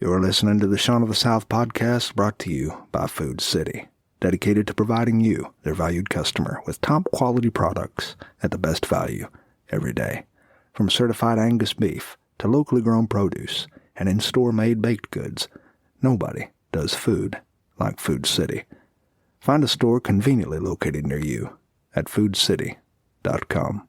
You're listening to the Shaun of the South podcast, brought to you by Food City, dedicated to providing you, their valued customer, with top quality products at the best value every day. From certified Angus beef to locally grown produce and in-store made baked goods, nobody does food like Food City. Find a store conveniently located near you at foodcity.com.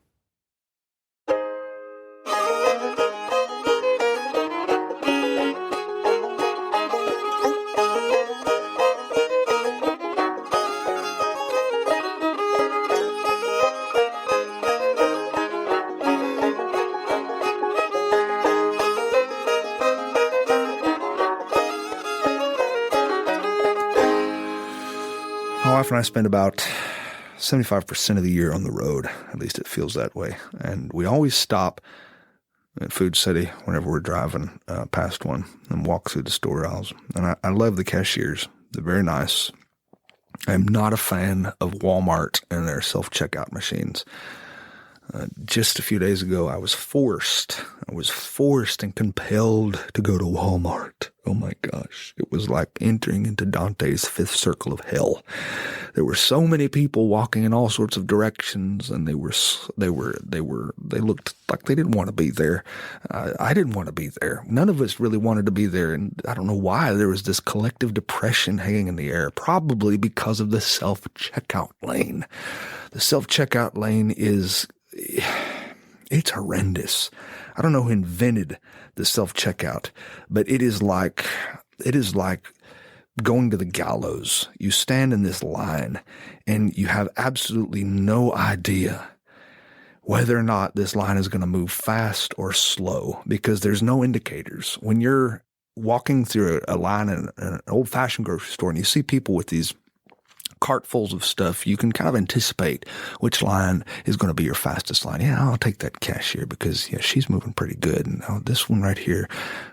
My wife and I spend about 75% of the year on the road. At least it feels that way. And we always stop at Food City whenever we're driving past one and walk through the store aisles. And I love the cashiers. They're very nice. I'm not a fan of Walmart and their self-checkout machines. Just a few days ago, I was forced and compelled to go to Walmart. Oh my gosh. It was like entering into Dante's fifth circle of hell. There were so many people walking in all sorts of directions, and they looked like they didn't want to be there. I didn't want to be there. None of us really wanted to be there. And I don't know why there was this collective depression hanging in the air, probably because of the self-checkout lane. The self-checkout lane it's horrendous. I don't know who invented the self-checkout, but it is like going to the gallows. You stand in this line and you have absolutely no idea whether or not this line is going to move fast or slow because there's no indicators. When you're walking through a line in an old-fashioned grocery store and you see people with these cartfuls of stuff, you can kind of anticipate which line is going to be your fastest line. Yeah, I'll take that cashier because she's moving pretty good. And this one right here,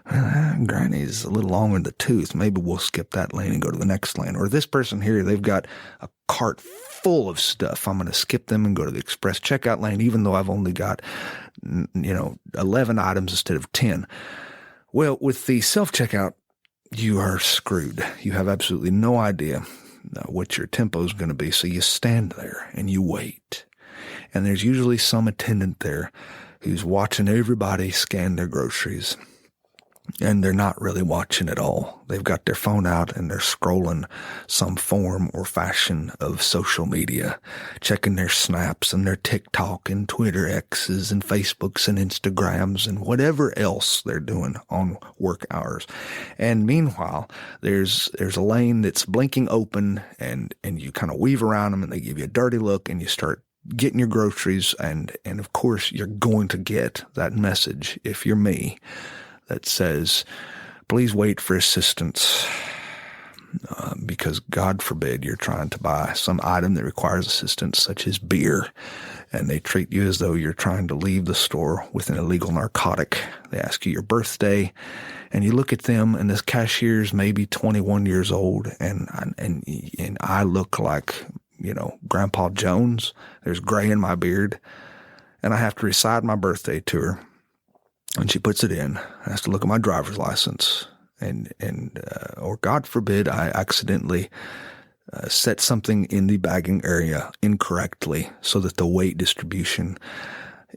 Granny's a little long in the tooth. Maybe we'll skip that lane and go to the next lane. Or this person here, they've got a cart full of stuff. I'm going to skip them and go to the express checkout lane, even though I've only got 11 items instead of 10. Well, with the self-checkout, you are screwed. You have absolutely no idea what your tempo is going to be. So you stand there and you wait. And there's usually some attendant there who's watching everybody scan their groceries. And they're not really watching at all. They've got their phone out and they're scrolling some form or fashion of social media, checking their snaps and their TikTok and Twitter X's and Facebooks and Instagrams and whatever else they're doing on work hours. And meanwhile, there's a lane that's blinking open and you kind of weave around them and they give you a dirty look and you start getting your groceries. And of course, you're going to get that message, if you're me, that says, please wait for assistance because God forbid you're trying to buy some item that requires assistance, such as beer, and they treat you as though you're trying to leave the store with an illegal narcotic. They ask you your birthday, and you look at them, and this cashier's maybe 21 years old, and I look like, Grandpa Jones. There's gray in my beard, and I have to recite my birthday to her. And she puts it in. I have to look at my driver's license, or God forbid, I accidentally set something in the bagging area incorrectly, so that the weight distribution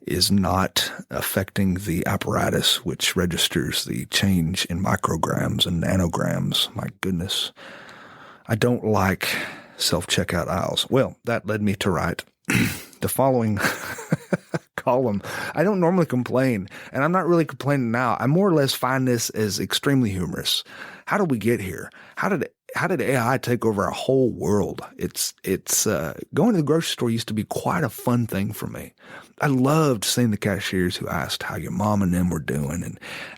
is not affecting the apparatus which registers the change in micrograms and nanograms. My goodness, I don't like self-checkout aisles. Well, that led me to write the following column. I don't normally complain, and I'm not really complaining now. I more or less find this as extremely humorous. How did we get here? How did AI take over our whole world? It's going to the grocery store used to be quite a fun thing for me. I loved seeing the cashiers who asked how your mom and them were doing,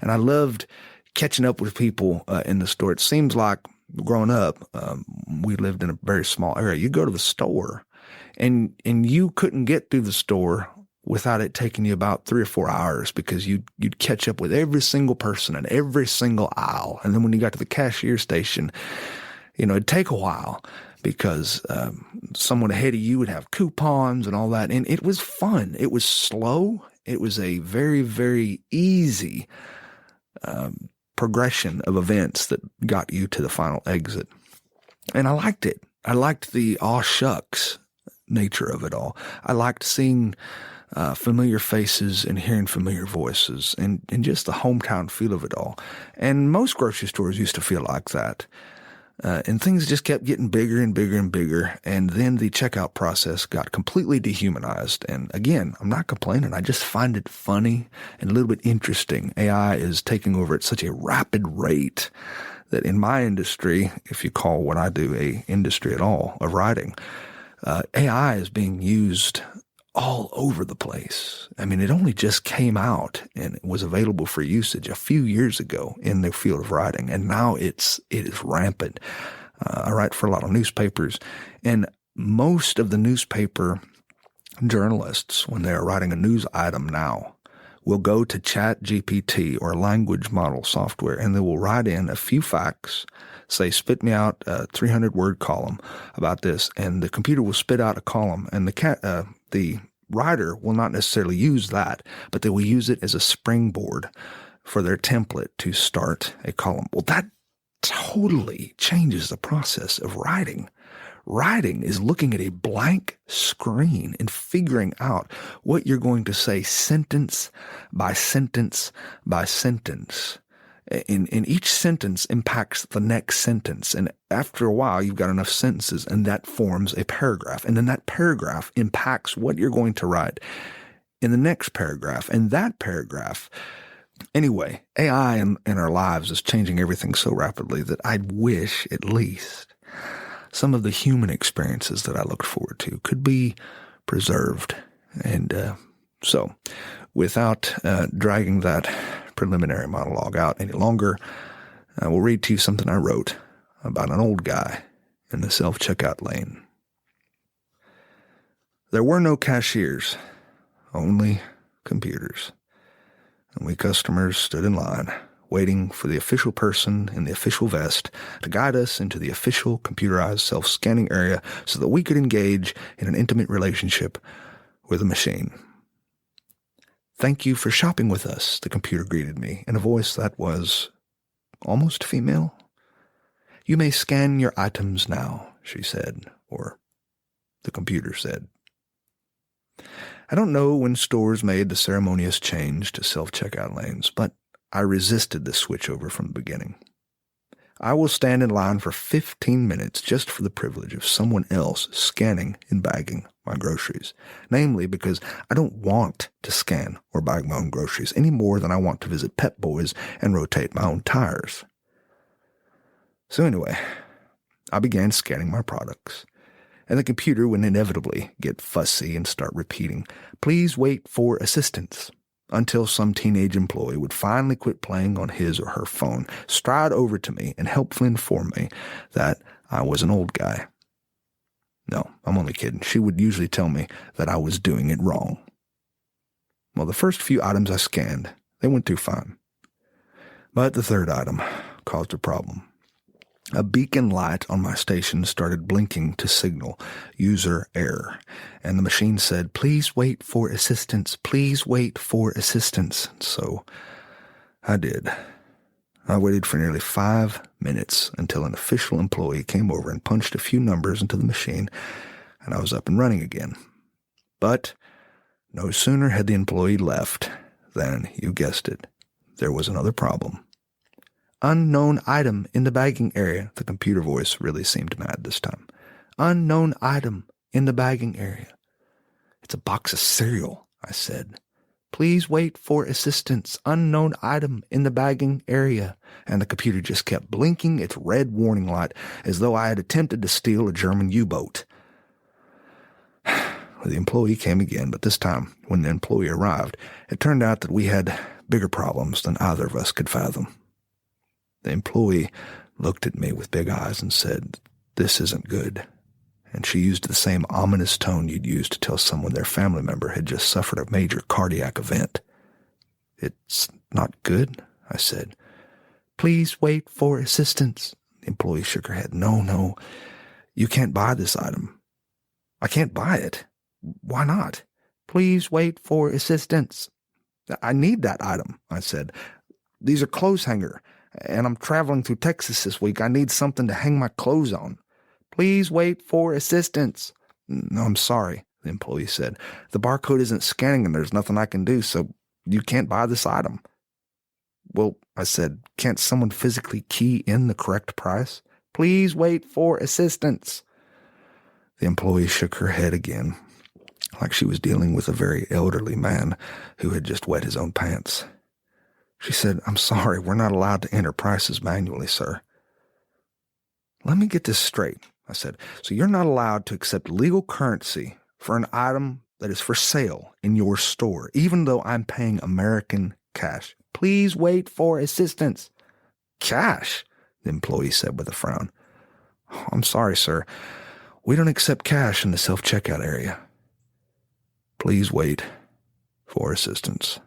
and I loved catching up with people in the store. It seems like growing up, we lived in a very small area. You go to the store, and you couldn't get through the store without it taking you about 3 or 4 hours because you'd catch up with every single person in every single aisle. And then when you got to the cashier station, it'd take a while because someone ahead of you would have coupons and all that. And it was fun. It was slow. It was a very, very easy progression of events that got you to the final exit. And I liked it. I liked the aw shucks nature of it all. I liked seeing familiar faces and hearing familiar voices and just the hometown feel of it all. And most grocery stores used to feel like that. And things just kept getting bigger and bigger and bigger. And then the checkout process got completely dehumanized. And again, I'm not complaining. I just find it funny and a little bit interesting. AI is taking over at such a rapid rate that in my industry, if you call what I do a industry at all of writing, AI is being used all over the place. I mean, it only just came out and it was available for usage a few years ago in the field of writing, and now it is rampant. I write for a lot of newspapers, and most of the newspaper journalists, when they are writing a news item now, will go to ChatGPT or language model software, and they will write in a few facts, say, spit me out a 300-word column about this, and the computer will spit out a column, and the writer will not necessarily use that, but they will use it as a springboard for their template to start a column. Well, that totally changes the process of writing. Writing is looking at a blank screen and figuring out what you're going to say sentence by sentence by sentence. And each sentence impacts the next sentence. And after a while, you've got enough sentences, and that forms a paragraph. And then that paragraph impacts what you're going to write in the next paragraph. And that paragraph, anyway, AI in our lives is changing everything so rapidly that I wish at least some of the human experiences that I looked forward to could be preserved. And so without dragging that preliminary monologue out any longer, I will read to you something I wrote about an old guy in the self-checkout lane. There were no cashiers, only computers. And we customers stood in line, waiting for the official person in the official vest to guide us into the official computerized self-scanning area so that we could engage in an intimate relationship with a machine. Thank you for shopping with us, the computer greeted me in a voice that was almost female. You may scan your items now, she said, or the computer said. I don't know when stores made the ceremonious change to self-checkout lanes, but I resisted this switchover from the beginning. I will stand in line for 15 minutes just for the privilege of someone else scanning and bagging my groceries, namely because I don't want to scan or bag my own groceries any more than I want to visit Pep Boys and rotate my own tires. So anyway, I began scanning my products, and the computer would inevitably get fussy and start repeating, "Please wait for assistance," until some teenage employee would finally quit playing on his or her phone, stride over to me, and helpfully inform me that I was an old guy. No, I'm only kidding. She would usually tell me that I was doing it wrong. Well, the first few items I scanned, they went through fine. But the third item caused a problem. A beacon light on my station started blinking to signal user error, and the machine said, "Please wait for assistance, please wait for assistance." So I did. I waited for nearly 5 minutes until an official employee came over and punched a few numbers into the machine, and I was up and running again. But no sooner had the employee left than, you guessed it, there was another problem. "Unknown item in the bagging area." The computer voice really seemed mad this time. "Unknown item in the bagging area." "It's a box of cereal," I said. "Please wait for assistance. Unknown item in the bagging area." And the computer just kept blinking its red warning light as though I had attempted to steal a German U-boat. The employee came again, but this time, when the employee arrived, it turned out that we had bigger problems than either of us could fathom. The employee looked at me with big eyes and said, "This isn't good." And she used the same ominous tone you'd use to tell someone their family member had just suffered a major cardiac event. "It's not good," I said. "Please wait for assistance." The employee shook her head. No, you can't buy this item." "I can't buy it." "Why not?" "Please wait for assistance." "I need that item," I said. "These are clothes hanger, and I'm traveling through Texas this week. I need something to hang my clothes on. Please wait for assistance." "No, I'm sorry," the employee said. "The barcode isn't scanning and there's nothing I can do, so you can't buy this item." "Well," I said, "can't someone physically key in the correct price?" "Please wait for assistance." The employee shook her head again, like she was dealing with a very elderly man who had just wet his own pants. She said, "I'm sorry, we're not allowed to enter prices manually, sir." "Let me get this straight," I said. "So you're not allowed to accept legal currency for an item that is for sale in your store, even though I'm paying American cash?" "Please wait for assistance." "Cash?" the employee said with a frown. "Oh, I'm sorry, sir. We don't accept cash in the self-checkout area. Please wait for assistance."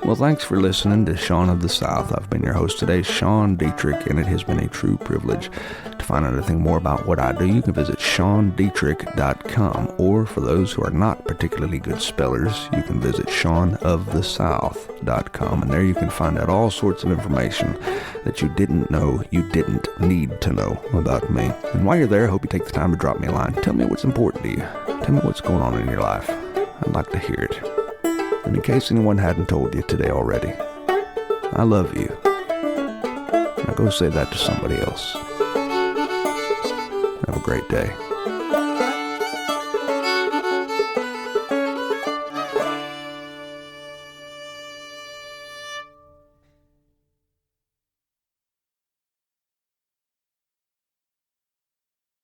Well, thanks for listening to Sean of the South. I've been your host today, Sean Dietrich, and it has been a true privilege. To find out anything more about what I do, you can visit SeanDietrich.com, or for those who are not particularly good spellers, you can visit SeanOfTheSouth.com, and there you can find out all sorts of information that you didn't know you didn't need to know about me. And while you're there, I hope you take the time to drop me a line. Tell me what's important to you. Tell me what's going on in your life. I'd like to hear it. And in case anyone hadn't told you today already, I love you. Now go say that to somebody else. Have a great day.